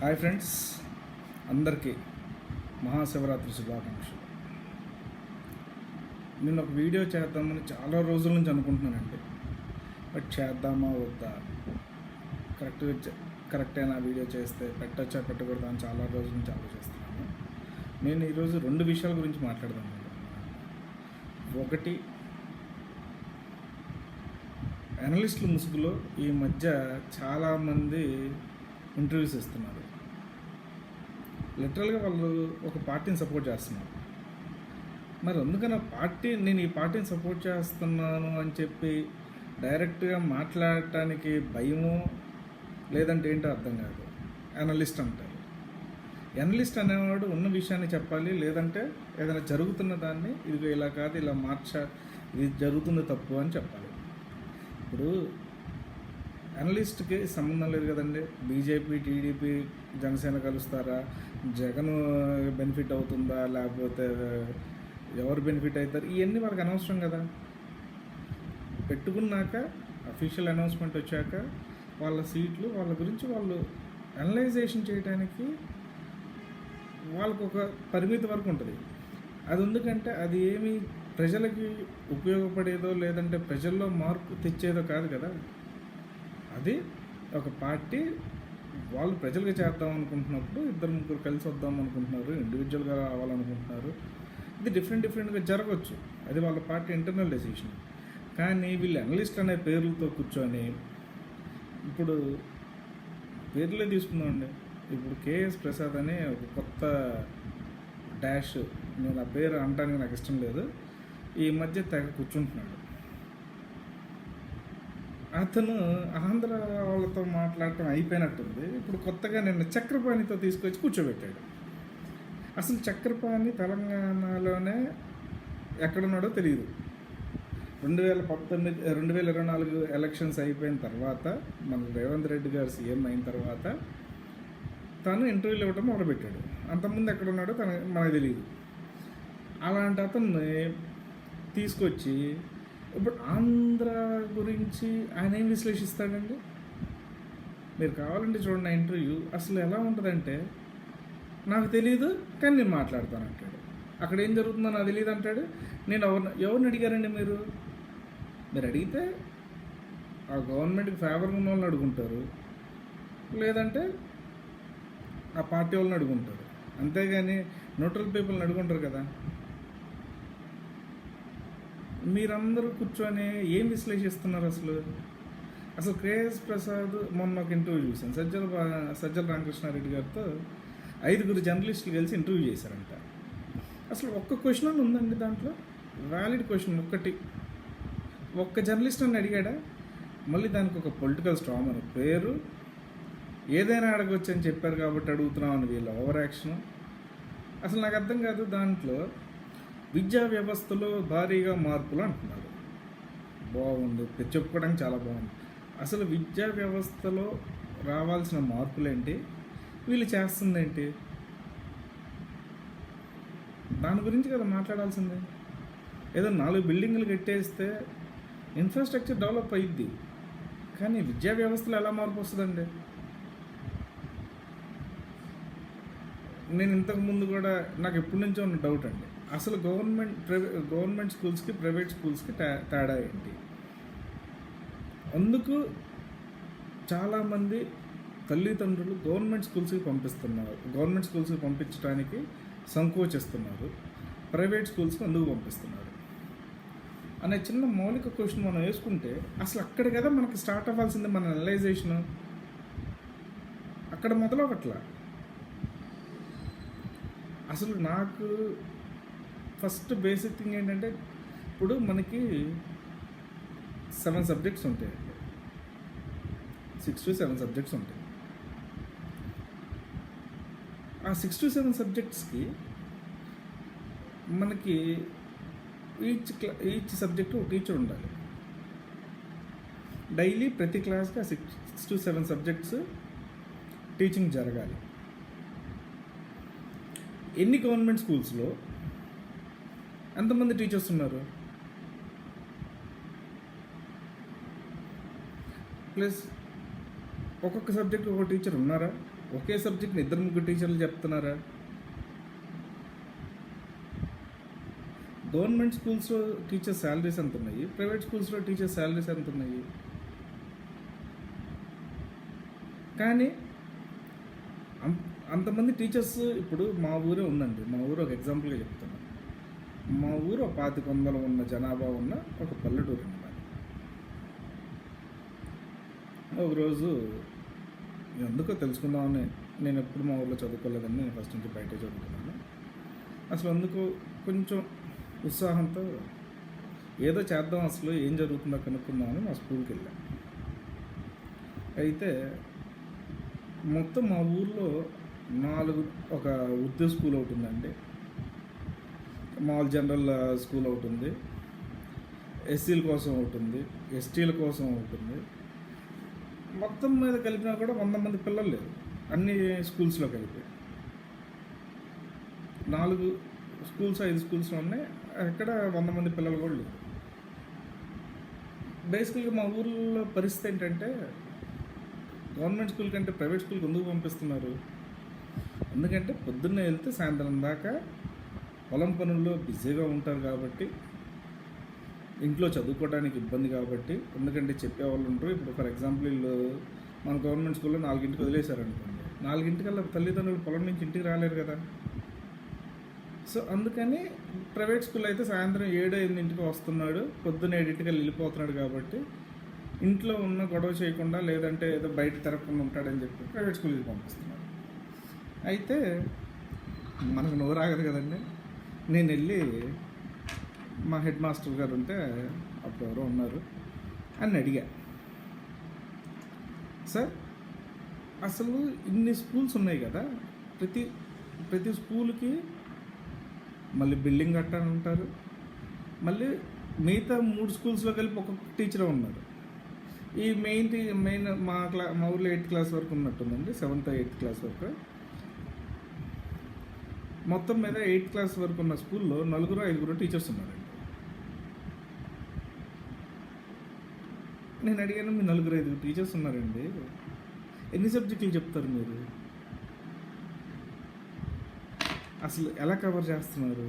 Hi friends, అందరికీ మహాశివరాత్రి శుభాకాంక్షలు. నేను ఒక వీడియో చేద్దామని చాలా రోజుల నుంచి అనుకుంటున్నానండి. బట్ చేద్దామా వద్దా, కరెక్టైన వీడియో చేస్తే పెట్టచ్చా పెట్టకూడదా అని చాలా రోజుల నుంచి ఆలోచిస్తున్నాను. నేను ఈరోజు రెండు విషయాల గురించి మాట్లాడదాం. ఒకటి, అనలిస్టుల ముసుగులో ఈ మధ్య చాలామంది ఇంటర్వ్యూస్ ఇస్తున్నారు. లిటరల్గా వాళ్ళు ఒక పార్టీని సపోర్ట్ చేస్తున్నారు. మరి అందుకని నేను ఈ పార్టీని సపోర్ట్ చేస్తున్నాను అని చెప్పి డైరెక్ట్గా మాట్లాడటానికి భయమో లేదంటే ఏంటో అర్థం కాదు. అనలిస్ట్ అంటారు. అనలిస్ట్ అనేవాడు ఉన్న విషయాన్ని చెప్పాలి, లేదంటే ఏదైనా జరుగుతున్న దాన్ని ఇది ఇలా కాదు, ఇలా ఇది జరుగుతుంది తప్పు అని చెప్పాలి. ఇప్పుడు అనలిస్ట్కి సంబంధం లేదు కదండి. బీజేపీ, టీడీపీ, జనసేన కలుస్తారా, జగన్ బెనిఫిట్ అవుతుందా, లేకపోతే ఎవరు బెనిఫిట్ అవుతారు, ఇవన్నీ వాళ్ళకి అనవసరం కదా. పెట్టుకున్నాక అఫీషియల్ అనౌన్స్మెంట్ వచ్చాక వాళ్ళ సీట్లు, వాళ్ళ గురించి వాళ్ళు అనలైజేషన్ చేయడానికి వాళ్ళకు ఒక పరిమితి వరకు ఉంటుంది. అది ఎందుకంటే అది ఏమి ప్రజలకి ఉపయోగపడేదో లేదంటే ప్రజల్లో మార్పు తెచ్చేదో కాదు కదా. అది ఒక పార్టీ వాళ్ళు ప్రజలుగా చేద్దాం అనుకుంటున్నప్పుడు ఇద్దరు ముగ్గురు కలిసి వద్దాం అనుకుంటున్నారు, ఇండివిజువల్గా రావాలనుకుంటున్నారు. ఇది డిఫరెంట్గా జరగవచ్చు. అది వాళ్ళ పార్టీ ఇంటర్నల్ డెసిషన్. కానీ వీళ్ళు అనలిస్ట్ అనే పేర్లతో కూర్చొని, ఇప్పుడు పేర్లే తీసుకుందామండి. ఇప్పుడు కేఎస్ ప్రసాద్ అనే ఒక కొత్త డాష్, నేను ఆ పేరు అనడానికి నాకు ఇష్టం లేదు, ఈ మధ్య తెగ కూర్చుంటున్నాడు. అతను ఆంధ్ర వాళ్ళతో మాట్లాడటం అయిపోయినట్టుంది. ఇప్పుడు కొత్తగా నిన్న చక్రపాణితో తీసుకొచ్చి కూర్చోబెట్టాడు. అసలు చక్రపాణి తెలంగాణలోనే ఎక్కడున్నాడో తెలియదు. 2024 ఎలక్షన్స్ అయిపోయిన తర్వాత, మన రేవంత్ రెడ్డి గారు సీఎం అయిన తర్వాత తను ఇంటర్వ్యూలు ఇవ్వటం మొదలుపెట్టాడు. అంతకుముందు ఎక్కడున్నాడో మనకు తెలియదు. అలాంటి అతన్ని తీసుకొచ్చి ఇప్పుడు ఆంధ్ర గురించి ఆయన ఏం విశ్లేషిస్తాడండి? మీరు కావాలంటే చూడండి ఆ ఇంటర్వ్యూ. అసలు ఎలా ఉంటుందంటే, నాకు తెలియదు కానీ నేను మాట్లాడతాను అంటాడు. అక్కడ ఏం జరుగుతుందో నాకు తెలియదు అంటాడు. నేను ఎవరిని అడిగారండి మీరు అడిగితే ఆ గవర్నమెంట్కి ఫేవర్గా ఉన్న వాళ్ళని అడుగుంటారు, లేదంటే ఆ పార్టీ వాళ్ళని అడుగుంటారు. అంతేగాని న్యూట్రల్ పీపుల్ని అడుగుంటారు కదా. మీరందరూ కూర్చొని ఏం విశ్లేషిస్తున్నారు? అసలు కేఎస్ ప్రసాద్ మొన్న ఒక ఇంటర్వ్యూ చూశాను. సజ్జల రామకృష్ణారెడ్డి గారితో 5 జర్నలిస్టులు కలిసి ఇంటర్వ్యూ చేశారంట. అసలు ఒక్క క్వశ్చన్ అని ఉందండి దాంట్లో, వ్యాలిడ్ క్వశ్చన్ ఒక్క జర్నలిస్ట్ అని అడిగాడా? మళ్ళీ దానికి ఒక పొలిటికల్ స్ట్రాంగ్ అని పేరు, ఏదైనా అడగవచ్చు అని చెప్పారు కాబట్టి అడుగుతున్నాం అని వీళ్ళ ఓవర్ యాక్షన్. అసలు నాకు అర్థం కాదు. దాంట్లో విద్యా వ్యవస్థలో భారీగా మార్పులు అంటున్నారు. బాగుంది, చెప్పుకోవడానికి చాలా బాగుంది. అసలు విద్యా వ్యవస్థలో రావాల్సిన మార్పులేంటి, వీళ్ళు చేస్తుందేంటి, దాని గురించి కదా మాట్లాడాల్సిందే. ఏదో 4 బిల్డింగులు కట్టేస్తే ఇన్ఫ్రాస్ట్రక్చర్ డెవలప్ అయ్యిద్ది, కానీ విద్యా వ్యవస్థలో ఎలా మార్పు వస్తుందండి? నేను ఇంతకుముందు కూడా నాకు ఎప్పటి నుంచో ఉన్న డౌట్ అండి. అసలు గవర్నమెంట్ స్కూల్స్కి ప్రైవేట్ స్కూల్స్కి తేడా ఏంటి? అందుకు చాలామంది తల్లిదండ్రులు గవర్నమెంట్ స్కూల్స్కి పంపించడానికి సంకోచిస్తున్నారు, ప్రైవేట్ స్కూల్స్కి అందుకు పంపిస్తున్నారు అనే చిన్న మౌలిక క్వశ్చన్ మనం వేసుకుంటే, అసలు అక్కడ కదా మనకి స్టార్ట్ అవ్వాల్సింది మన అనలైజేషన్. అక్కడ మొదలవట్లా. అసలు నాకు ఫస్ట్ బేసిక్ థింగ్ ఏంటంటే, ఇప్పుడు మనకి 7 సబ్జెక్ట్స్ ఉంటాయండి, 6 to 7 సబ్జెక్ట్స్ ఉంటాయి. ఆ 6 to 7 సబ్జెక్ట్స్కి మనకి ఈచ్ సబ్జెక్టు ఒక టీచర్ ఉండాలి. డైలీ ప్రతి క్లాస్కి ఆ 6 to 7 సబ్జెక్ట్స్ టీచింగ్ జరగాలి. ఎన్ని గవర్నమెంట్ స్కూల్స్లో ఎంతమంది టీచర్స్ ఉన్నారు? ప్లస్ ఒక్కొక్క సబ్జెక్ట్ ఒక టీచర్ ఉన్నారా? ఒకే సబ్జెక్ట్ని ఇద్దరు ముగ్గురు టీచర్లు చెప్తున్నారా? గవర్నమెంట్ స్కూల్స్లో టీచర్ శాలరీస్ ఎంత ఉన్నాయి, ప్రైవేట్ స్కూల్స్లో టీచర్ శాలరీస్ ఎంత ఉన్నాయి? కానీ అంతమంది టీచర్స్ ఇప్పుడు మా ఊరే ఉందండి. మా ఊరు ఒక ఎగ్జాంపుల్గా చెప్తున్నాను. మా ఊరు ఒక 2500 ఉన్న జనాభా ఉన్న ఒక పల్లెటూరు అండి మాది. ఒకరోజు ఎందుకో తెలుసుకుందామని, నేను ఎప్పుడు మా ఊర్లో చదువుకోలేదని, నేను ఫస్ట్ నుంచి బయటే చదువుకున్నాను. అసలు అందుకు కొంచెం ఉత్సాహంతో ఏదో చేద్దాం, అసలు ఏం జరుగుతుందో కనుక్కుందామని మా స్కూల్కి వెళ్ళాను. అయితే మొత్తం మా ఊర్లో 4 ఒక ఉర్దూ స్కూల్ ఒకటి ఉందండి, మామూలు జనరల్ స్కూల్ ఒకటి ఉంది, ఎస్సీల కోసం ఒకటి ఉంది, ఎస్టీల కోసం ఒకటి ఉంది. మొత్తం మీద కలిపినా కూడా 100 మంది పిల్లలు లేరు అన్ని స్కూల్స్లో కలిపి. 4 స్కూల్స్ 5 స్కూల్స్లో ఉన్నాయి, ఎక్కడ 100 మంది పిల్లలు కూడా లేరు. బేసికల్గా మా ఊళ్ళో పరిస్థితి ఏంటంటే, గవర్నమెంట్ స్కూల్ కంటే ప్రైవేట్ స్కూల్కి ఎందుకు పంపిస్తున్నారు? ఎందుకంటే పొద్దున్నే వెళ్తే సాయంత్రం దాకా పొలం పనుల్లో బిజీగా ఉంటారు కాబట్టి, ఇంట్లో చదువుకోవడానికి ఇబ్బంది కాబట్టి, ఎందుకంటే చెప్పేవాళ్ళు ఉంటారు. ఇప్పుడు ఫర్ ఎగ్జాంపుల్ వీళ్ళు మన గవర్నమెంట్ స్కూల్లో 4ంటికి వదిలేశారనుకోండి, 4ంటికల్లా తల్లిదండ్రులు పొలం నుంచి ఇంటికి రాలేరు కదా. సో అందుకని ప్రైవేట్ స్కూల్ అయితే సాయంత్రం 7-8ంటికి వస్తున్నాడు, పొద్దున్న 7ంటికల్లా వెళ్ళిపోతున్నాడు కాబట్టి ఇంట్లో ఉన్న గొడవ చేయకుండా, లేదంటే ఏదో బయట తిరగకుండా ఉంటాడని చెప్పి ప్రైవేట్ స్కూల్కి పంపిస్తున్నారు. అయితే మనకు నోరాగదు కదండి. నేను వెళ్ళి మా హెడ్ మాస్టర్ గారు ఉంటే, అప్పుడు ఎవరో ఉన్నారు, అని అడిగా, సార్ అసలు ఇన్ని స్కూల్స్ ఉన్నాయి కదా, ప్రతి స్కూల్కి మళ్ళీ బిల్డింగ్ కట్టాలని ఉంటారు, మళ్ళీ మిగతా 3 స్కూల్స్లో కలిపి ఒక్కొక్క టీచరే ఉన్నారు. ఈ మెయిన్ మా ఊర్లో 8th క్లాస్ వరకు ఉన్నట్టుందండి, 7th 8th క్లాస్ వరకు. మొత్తం మీద 8th క్లాస్ వరకు ఉన్న స్కూల్లో 4-5 టీచర్స్ ఉన్నారండి. నేను అడిగాను, మీ 4-5 టీచర్స్ ఉన్నారండి, ఎన్ని సబ్జెక్టులు చెప్తారు మీరు? అసలు ఎలా కవర్ చేస్తున్నారు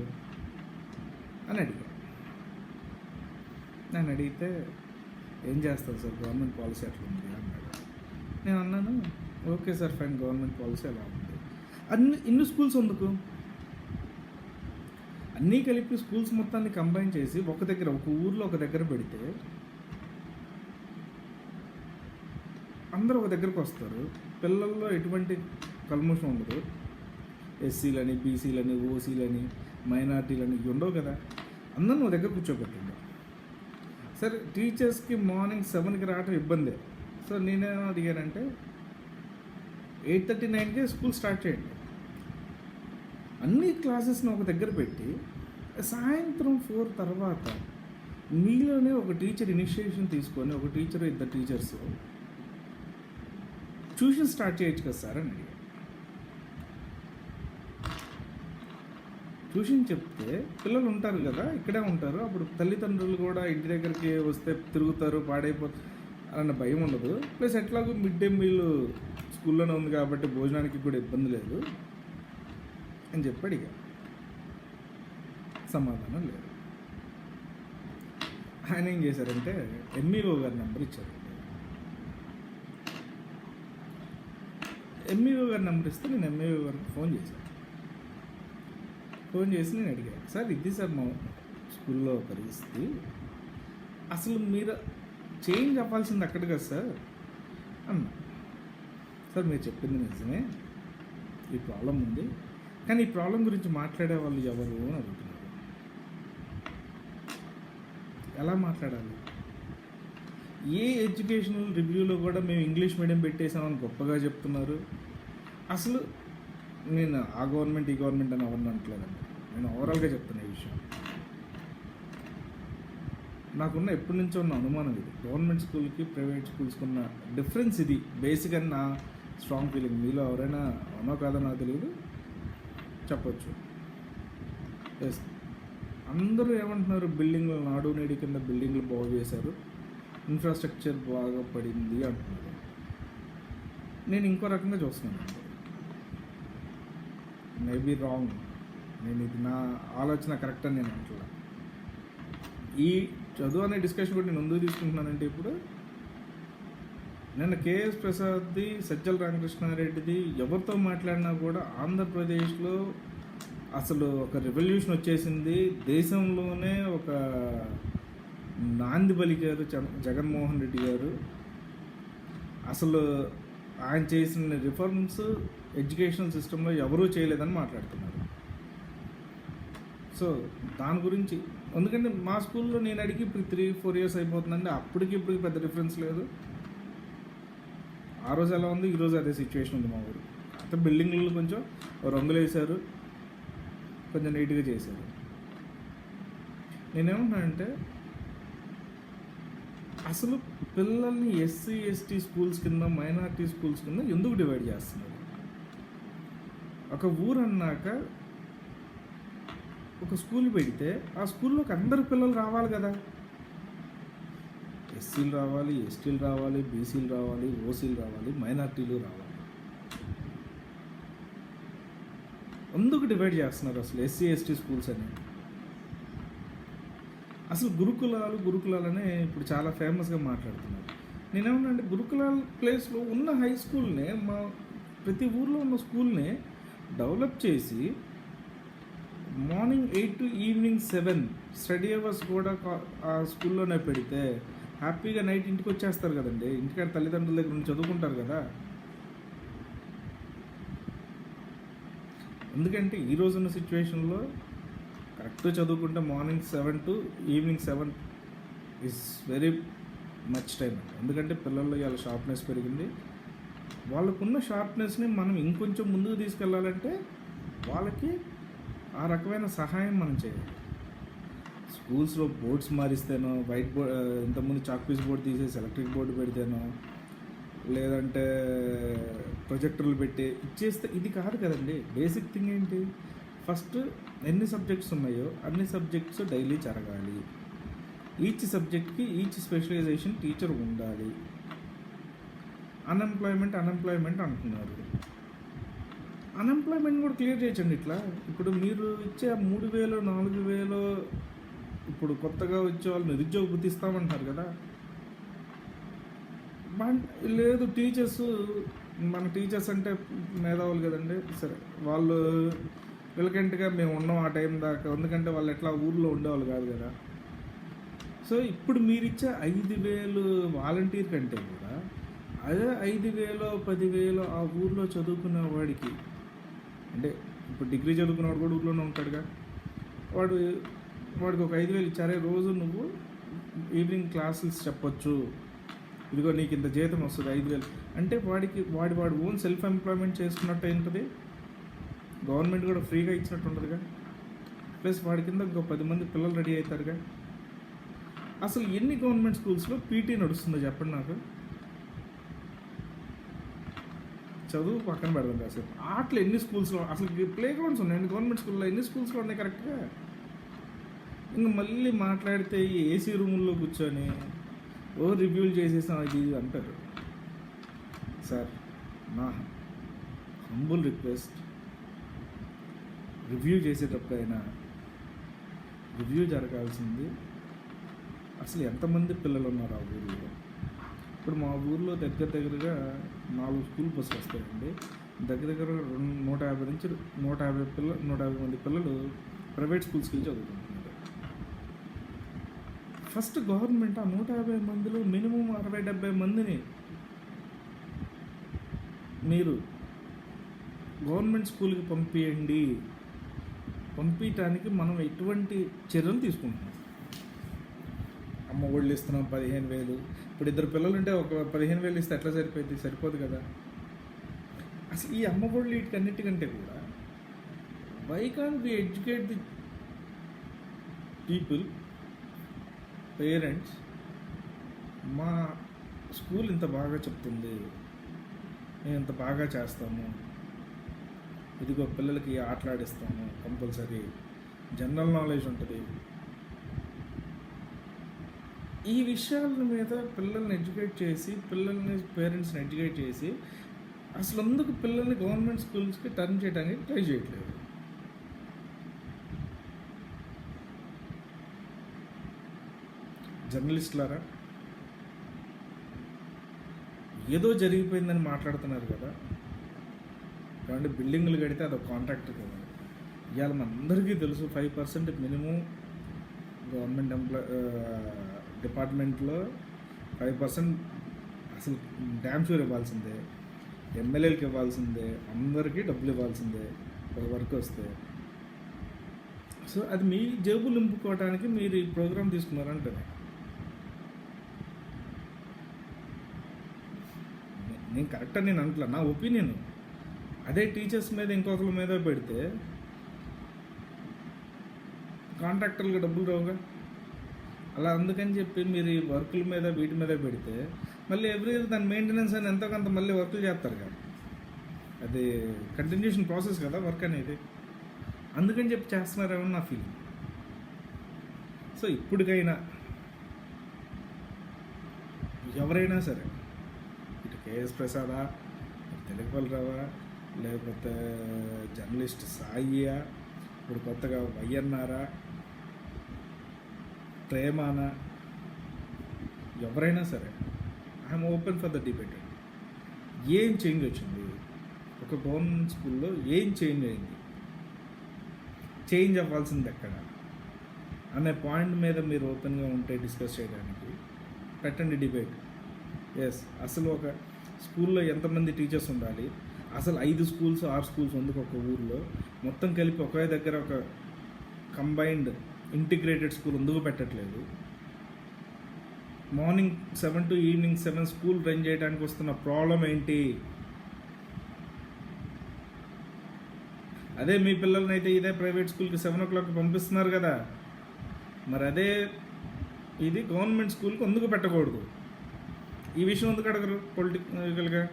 అని అడిగా. నేను అడిగితే, ఏం చేస్తారు సార్, గవర్నమెంట్ పాలసీ అట్లా ఉంది అన్నాడు. నేను అన్నాను, okay sir fine, government policy అలా ఉంది. ఇన్ని స్కూల్స్ ఎందుకు? అన్నీ కలిపి స్కూల్స్ మొత్తాన్ని కంబైన్ చేసి ఒక ఊర్లో ఒక దగ్గర పెడితే అందరూ ఒక దగ్గరకు వస్తారు, పిల్లల్లో ఎటువంటి కల్మోషం ఉండదు. ఎస్సీలని, బీసీలని, ఓసీలని, మైనార్టీలని ఉండవు కదా, అందరూ ఒక దగ్గర కూర్చోబెట్టిండు. సరే టీచర్స్కి మార్నింగ్ 7కి రావటం ఇబ్బందే. సో నేనేమో అడిగానంటే, 8:39కే స్కూల్ స్టార్ట్ చేయండి, అన్ని క్లాసెస్ని ఒక దగ్గర పెట్టి సాయంత్రం 4 తర్వాత మీలోనే ఒక టీచర్ ఇనిషియేషన్ తీసుకొని, ఒక టీచర్ 2 టీచర్స్ ట్యూషన్ స్టార్ట్ చేయొచ్చు కదా సార్ అని అడిగాను. ట్యూషన్ చెప్తే పిల్లలు ఉంటారు కదా, ఇక్కడే ఉంటారు, అప్పుడు తల్లిదండ్రులు కూడా ఇంటి దగ్గరికి వస్తే తిరుగుతారు, పాడైపోతారు అన్న భయం ఉండదు. ప్లస్ ఎట్లాగో మిడ్ డే మీల్ స్కూల్లోనే ఉంది కాబట్టి భోజనానికి కూడా ఇబ్బంది లేదు అని చెప్పి అడిగా. సమాధానం లేదు. ఆయన ఏం చేశారంటే, ఎంఈఓ గారి నెంబర్ ఇచ్చారు. ఎంఈఓ గారి నెంబర్ ఇస్తే నేను ఎంఈఓ గారికి ఫోన్ చేశాను. ఫోన్ చేసి నేను అడిగాను, సార్ ఇది సార్ మా స్కూల్లో పరిస్థితి, అసలు మీరు చేంజ్ అవ్వాల్సింది అక్కడ కదా సార్ అన్నా. సార్ మీరు చెప్పింది నిజమే, ఈ ప్రాబ్లం ఉంది, కానీ ఈ ప్రాబ్లం గురించి మాట్లాడే వాళ్ళు ఎవరు అని అడుగుతున్నారు. ఎలా మాట్లాడాలి? ఏ ఎడ్యుకేషనల్ రివ్యూలో కూడా మేము ఇంగ్లీష్ మీడియం పెట్టేసామని గొప్పగా చెప్తున్నారు. అసలు నేను ఆ గవర్నమెంట్ ఈ గవర్నమెంట్ అని ఎవరిని అంటలేదండి, నేను ఓవరాల్గా చెప్తున్నా ఈ విషయం. నాకున్న ఎప్పటి నుంచో ఉన్న అనుమానం ఇది, గవర్నమెంట్ స్కూల్కి ప్రైవేట్ స్కూల్స్కి ఉన్న డిఫరెన్స్ ఇది బేసిక్ అని నా స్ట్రాంగ్ ఫీలింగ్. మీలో ఎవరైనా అవునో కాదో నాకు తెలియదు, చెప్పచ్చు. ఎస్, అందరూ ఏమంటున్నారు, బిల్డింగ్లు నాడు నేడు కింద బిల్డింగ్లు బాగు చేశారు, ఇన్ఫ్రాస్ట్రక్చర్ బాగా పడింది అంటున్నారు. నేను ఇంకో రకంగా చూస్తున్నాను. మేబీ రాంగ్, నేను ఇది నా ఆలోచన కరెక్ట్ అని నేను అంటున్నా. ఈ చదువు అనే డిస్కషన్ కూడా నేను ముందుకు తీసుకుంటున్నానంటే ఇప్పుడు నిన్న కేఎస్ ప్రసాద్ది, సజ్జల రామకృష్ణారెడ్డిది ఎవరితో మాట్లాడినా కూడా ఆంధ్రప్రదేశ్లో అసలు ఒక రెవల్యూషన్ వచ్చేసింది, దేశంలోనే ఒక నాంది పలికారు జగన్మోహన్ రెడ్డి గారు. అసలు ఆయన చేసిన రిఫార్మ్స్ ఎడ్యుకేషన్ సిస్టంలో ఎవరూ చేయలేదని మాట్లాడుతున్నారు. సో దాని గురించి, ఎందుకంటే మా స్కూల్లో నేను అడిగి ఇప్పుడు 3-4 years అయిపోతుందండి, అప్పటికి ఇప్పటికి పెద్ద డిఫరెన్స్ లేదు. ఆ రోజు ఎలా ఉంది, ఈరోజు అదే సిచ్యువేషన్ ఉంది మా ఊరు. అయితే బిల్డింగ్లు కొంచెం రంగులు వేశారు, కొంచెం నీట్గా చేశారు. నేనేమంటున్నానంటే అసలు పిల్లల్ని ఎస్సీ ఎస్టీ స్కూల్స్ కింద, మైనారిటీ స్కూల్స్ కింద ఎందుకు డివైడ్ చేస్తున్నారు? ఒక ఊరు అన్నాక ఒక స్కూల్ పెడితే ఆ స్కూల్లోకి అందరు పిల్లలు రావాలి కదా. ఎస్సీలు రావాలి, ఎస్టీలు రావాలి, బీసీలు రావాలి, ఓసీలు రావాలి, మైనారిటీలు రావాలి. ఎందుకు డివైడ్ చేస్తున్నారు అసలు ఎస్సీ ఎస్టీ స్కూల్స్ అని? అసలు గురుకులాలనే ఇప్పుడు చాలా ఫేమస్గా మాట్లాడుతున్నారు. నేనేమన్నా అంటే గురుకులాల ప్లేస్లో ఉన్న హై స్కూల్నే, మా ప్రతి ఊర్లో ఉన్న స్కూల్నే డెవలప్ చేసి morning 8 to evening 7 study hours కూడా ఆ స్కూల్లోనే పెడితే హ్యాపీగా నైట్ ఇంటికి వచ్చేస్తారు కదండి. ఇంటికాడ తల్లిదండ్రుల దగ్గర నుంచి చదువుకుంటారు కదా. ఎందుకంటే ఈ రోజున్న సిచ్యువేషన్లో కరెక్ట్గా చదువుకుంటే morning 7 to evening 7 is very much time. ఎందుకంటే పిల్లల్లో వాళ్ళ షార్ప్నెస్ పెరిగింది. వాళ్ళకున్న షార్ప్నెస్ని మనం ఇంకొంచెం ముందుకు తీసుకెళ్ళాలంటే వాళ్ళకి ఆ రకమైన సహాయం మనం చేయాలి. స్కూల్స్లో బోర్డ్స్ మారిస్తేనో, వైట్ బోర్డ్, ఇంతకుముందు చాక్పీస్ బోర్డు తీసేసి ఎలక్ట్రిక్ బోర్డు పెడితేనో, లేదంటే ప్రొజెక్టర్లు పెట్టి ఇచ్చేస్తే ఇది కాదు కదండి. బేసిక్ థింగ్ ఏంటి, ఫస్ట్ ఎన్ని సబ్జెక్ట్స్ ఉన్నాయో అన్ని సబ్జెక్ట్స్ డైలీ జరగాలి. ఈచ్ సబ్జెక్ట్కి ఈచ్ స్పెషలైజేషన్ టీచర్ ఉండాలి. అన్ఎంప్లాయ్మెంట్ అంటున్నారు. అన్ఎంప్లాయ్మెంట్ కూడా క్లియర్ చేయొచ్చండి. ఇట్లా ఇప్పుడు మీరు ఇచ్చే 3,000 4,000 ఇప్పుడు కొత్తగా వచ్చే వాళ్ళు నిరుద్యోగ వృత్తి ఇస్తామంటున్నారు కదా. లేదు టీచర్స్, మన టీచర్స్ అంటే మేధావులు కదండి. సరే, వాళ్ళు వీళ్ళకంటగా మేము ఉన్నాం ఆ టైం దాకా, ఎందుకంటే వాళ్ళు ఎట్లా ఊర్లో ఉండేవాళ్ళు కాదు కదా. సో ఇప్పుడు మీరు ఇచ్చే 5,000 వాలంటీర్ కంటే కూడా అదే 5,000 10,000 ఆ ఊర్లో చదువుకున్న వాడికి, అంటే ఇప్పుడు డిగ్రీ చదువుకున్నవాడు కూడా ఊర్లోనే ఉంటాడుగా, వాడికి ఒక 5,000 ఇచ్చారే, రోజు నువ్వు ఈవినింగ్ క్లాసెస్ చెప్పొచ్చు, ఇదిగో నీకు ఇంత జీతం వస్తుంది 5,000 అంటే వాడు ఓన్ సెల్ఫ్ ఎంప్లాయ్మెంట్ చేసుకున్నట్టు ఉంటుంది. గవర్నమెంట్ కూడా ఫ్రీగా ఇచ్చినట్టు ఉంటుందిగా. ప్లస్ వాడి కింద ఇంకో 10 మంది పిల్లలు రెడీ అవుతారుగా. అసలు ఎన్ని గవర్నమెంట్ స్కూల్స్లో పీటీ నడుస్తుందో చెప్పండి నాకు. చదువు పక్కన పెడదాం కాసేపు. ఆటలు ఎన్ని స్కూల్స్లో, అసలు ప్లే గ్రౌండ్స్ ఉన్నాయండి గవర్నమెంట్ స్కూల్లో, ఎన్ని స్కూల్స్లో ఉన్నాయి కరెక్ట్గా? ఇంకా మళ్ళీ మాట్లాడితే ఈ ఏసీ రూముల్లో కూర్చొని రివ్యూలు చేసేసాం అది అంటారు. సార్, నా హంబుల్ రిక్వెస్ట్, రివ్యూ చేసేటప్పుడైనా రివ్యూ జరగాల్సింది అసలు ఎంతమంది పిల్లలు ఉన్నారు ఆ ఊరిలో. ఇప్పుడు మా ఊర్లో దగ్గరగా 4 స్కూల్ బస్సులు వస్తాయండి. దగ్గర 150 నుంచి 150 మంది పిల్లలు ప్రైవేట్ స్కూల్స్కి వెళ్ళి చదువుకుంటున్నారు. ఫస్ట్ గవర్నమెంట్ ఆ 150 మందిలో మినిమం 60-70 మందిని మీరు గవర్నమెంట్ స్కూల్కి పంపించడానికి మనం ఎటువంటి చర్యలు తీసుకుంటున్నాం? అమ్మ ఒళ్ళు ఇస్తున్నాం 15,000. ఇప్పుడు 2 పిల్లలు ఉంటే ఒక 15,000 ఇస్తే ఎట్లా సరిపోదు కదా. అసలు ఈ అమ్మ ఒళ్ళు వీటికన్నిటికంటే కూడా why can't we educate the people, parents, మా స్కూల్ ఇంత బాగా చెప్తుంది, మేము ఇంత బాగా చేస్తాము, ఇదిగో పిల్లలకి ఆటలాడిస్తాము, కంపల్సరీ జనరల్ నాలెడ్జ్ ఉంటుంది. ఈ విషయాల మీద పిల్లల్ని ఎడ్యుకేట్ చేసి, పేరెంట్స్ని ఎడ్యుకేట్ చేసి అసలు ఎందుకు పిల్లల్ని గవర్నమెంట్ స్కూల్స్కి టర్న్ చేయడానికి ట్రై చేయట్లేదు? జర్నలిస్టులారా, ఏదో జరిగిపోయిందని మాట్లాడుతున్నారు కదా. కాబట్టి బిల్డింగ్లు కడితే అదొక కాంట్రాక్టర్ కదా. ఇవాళ మనందరికీ తెలుసు 5% మినిమం గవర్నమెంట్ డిపార్ట్మెంట్లో 5% అసలు డ్యామ్ షూర్ ఇవ్వాల్సిందే, ఎమ్మెల్యేలకు ఇవ్వాల్సిందే, అందరికీ డబ్బులు ఇవ్వాల్సిందే ఒక వర్క్ వస్తే. సో అది మీ జేబులు నింపుకోవడానికి మీరు ఈ ప్రోగ్రామ్ తీసుకున్నారంటే నేను కరెక్ట్ అని నేను అంటలా, నా ఒపీనియన్. అదే టీచర్స్ మీద ఇంకొకరి మీద పెడితే కాంట్రాక్టర్లకు డబ్బులు రావుగా. అలా అందుకని చెప్పి మీరు ఈ వర్కుల మీద వీటి మీద పెడితే మళ్ళీ ఎవ్రీ ఇయర్ దాని మెయింటెనెన్స్ అని ఎంతో కొంత మళ్ళీ వర్కులు చేస్తారు కదా. అది కంటిన్యూషన్ ప్రాసెస్ కదా వర్క్ అనేది. అందుకని చెప్పి చేస్తున్నారేమో నా ఫీలింగ్. సో ఇప్పటికైనా ఎవరైనా సరే, ఇటు కేఎస్ ప్రసాదా, తెలుగుపల్లిరావా, లేకపోతే జర్నలిస్ట్ సాయియా, ఇప్పుడు కొత్తగా వైఎన్ఆరా, ప్రేమానా, ఎవరైనా సరే I'm open for the debate. ఏం చేంజ్ వచ్చింది ఒక గవర్నమెంట్ స్కూల్లో? ఏం చేంజ్ అయింది? చేంజ్ అవ్వాల్సింది ఎక్కడ అనే పాయింట్ మీద మీరు ఓపెన్గా ఉంటే డిస్కస్ చేయడానికి పెట్టండి డిబేట్. ఎస్, అసలు ఒక స్కూల్లో ఎంతమంది టీచర్స్ ఉండాలి? అసలు 5 స్కూల్స్ 6 స్కూల్స్ ఉంది ఒక ఊర్లో, మొత్తం కలిపి ఒకే దగ్గర ఒక కంబైన్డ్ ఇంటిగ్రేటెడ్ స్కూల్ ఎందుకు పెట్టట్లేదు? Morning 7 to evening 7 school run చేయడానికి వస్తున్న ప్రాబ్లం ఏంటి? అదే మీ పిల్లల్ని అయితే ఇదే ప్రైవేట్ స్కూల్కి 7 o'clock పంపిస్తున్నారు కదా, మరి అదే ఇది గవర్నమెంట్ స్కూల్కి ఎందుకు పెట్టకూడదు? ఈ విషయం ఎందుకు అడగరు పొలిటికల్గా?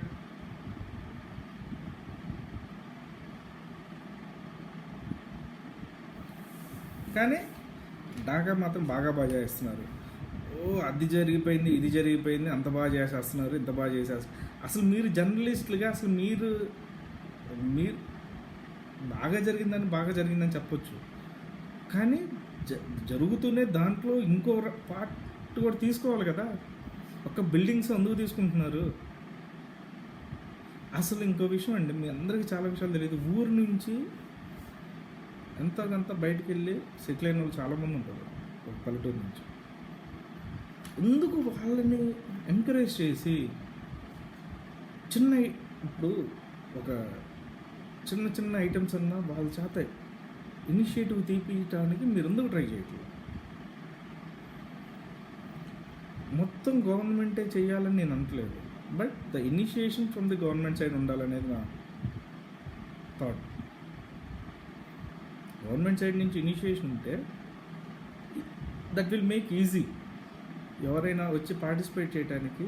కానీ డాకా మాత్రం బాగా చేస్తున్నారు. అది జరిగిపోయింది, ఇది జరిగిపోయింది, అంత బాగా చేసేస్తున్నారు, ఇంత బాగా చేసేస్తున్నారు. అసలు మీరు జర్నలిస్టులుగా అసలు మీరు బాగా జరిగిందని చెప్పొచ్చు, కానీ జరుగుతూనే దాంట్లో ఇంకో పార్ట్ కూడా తీసుకోవాలి కదా. ఒక్క బిల్డింగ్స్ ఎందుకు తీసుకుంటున్నారు? అసలు ఇంకో విషయం అండి, మీ అందరికీ చాలా విషయాలు తెలియదు. ఊరు నుంచి ఎంతో కొంత బయటికి వెళ్ళి సెటిల్ అయిన వాళ్ళు చాలామంది ఉంటారు ఒక పల్లెటూరు నుంచి. ఎందుకు వాళ్ళని ఎంకరేజ్ చేసి ఇప్పుడు ఒక చిన్న ఐటమ్స్ అన్నా వాళ్ళ చేత ఇనిషియేటివ్ తీపించడానికి మీరు ఎందుకు ట్రై చేయట్లేదు? మొత్తం గవర్నమెంటే చేయాలని నేను అనట్లేదు, but the initiation from the government side ఉండాలనేది నా థాట్. గవర్నమెంట్ సైడ్ నుంచి ఇనిషియేషన్ ఉంటే దట్ విల్ మేక్ ఈజీ ఎవరైనా వచ్చి పార్టిసిపేట్ చేయడానికి.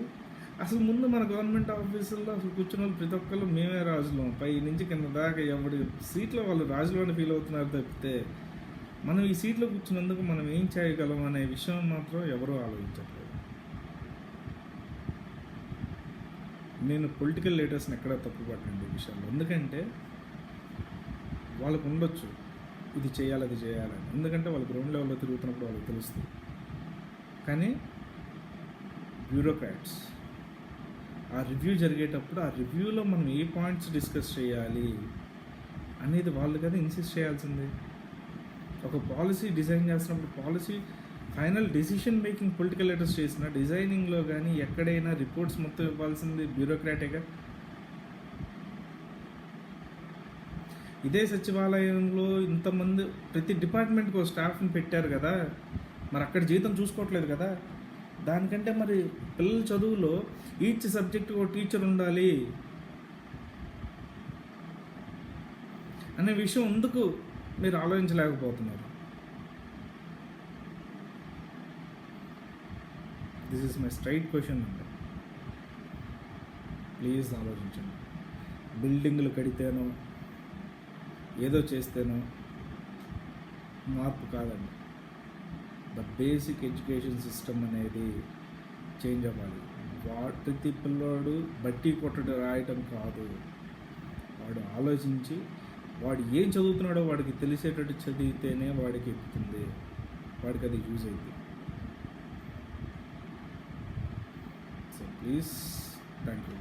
అసలు ముందు మన గవర్నమెంట్ ఆఫీసుల్లో అసలు కూర్చున్న వాళ్ళు ప్రతి ఒక్కళ్ళు మేమే రాజులం, పై నుంచి కింద దాకా ఎవరి సీట్లో వాళ్ళు రాజులోనే ఫీల్ అవుతున్నారు తప్పితే మనం ఈ సీట్లో కూర్చున్నందుకు మనం ఏం చేయగలం అనే విషయం మాత్రం ఎవరూ ఆలోచించట్లేదు. నేను పొలిటికల్ లీడర్స్ని ఎక్కడా తప్పు పట్టండి ఈ విషయాల్లో, ఎందుకంటే వాళ్ళకు ఉండొచ్చు ఇది చేయాలి అది చేయాలని, ఎందుకంటే వాళ్ళు గ్రౌండ్ లెవెల్లో తిరుగుతున్నప్పుడు వాళ్ళకి తెలుస్తుంది. కానీ బ్యూరోక్రాట్స్ ఆ రివ్యూ జరిగేటప్పుడు ఆ రివ్యూలో మనం ఏ పాయింట్స్ డిస్కస్ చేయాలి అనేది వాళ్ళు కదా ఇన్సిస్ట్ చేయాల్సిందే. ఒక పాలసీ డిజైన్ చేస్తున్నప్పుడు policy final decision making political leaders చేసిన డిజైనింగ్లో కానీ ఎక్కడైనా రిపోర్ట్స్ మొత్తం ఇవ్వాల్సింది బ్యూరోక్రాటేగా. ఇదే సచివాలయంలో ఇంతమంది ప్రతి డిపార్ట్మెంట్కి ఒక స్టాఫ్ని పెట్టారు కదా, మరి అక్కడ జీతం చూసుకోవట్లేదు కదా. దానికంటే మరి పిల్లల చదువులో ఈచ్ సబ్జెక్టు ఒక టీచర్ ఉండాలి అనే విషయం ఎందుకు మీరు ఆలోచించలేకపోతున్నారు? This is my straight question అండి. ప్లీజ్ ఆలోచించండి. బిల్డింగ్లు కడితేనో ఏదో చేస్తేనో మార్పు కాదండి. ద బేసిక్ ఎడ్యుకేషన్ సిస్టమ్ అనేది చేంజ్ అవ్వాలి. ప్రతి పిల్లోడు బట్టి కొట్టడం రాయటం కాదు, వాడు ఆలోచించి వాడు ఏం చదువుతున్నాడో వాడికి తెలిసేటట్టు చదివితేనే వాడికి ఎక్కుతుంది, వాడికి అది యూజ్ అవుతుంది. So please, thank you.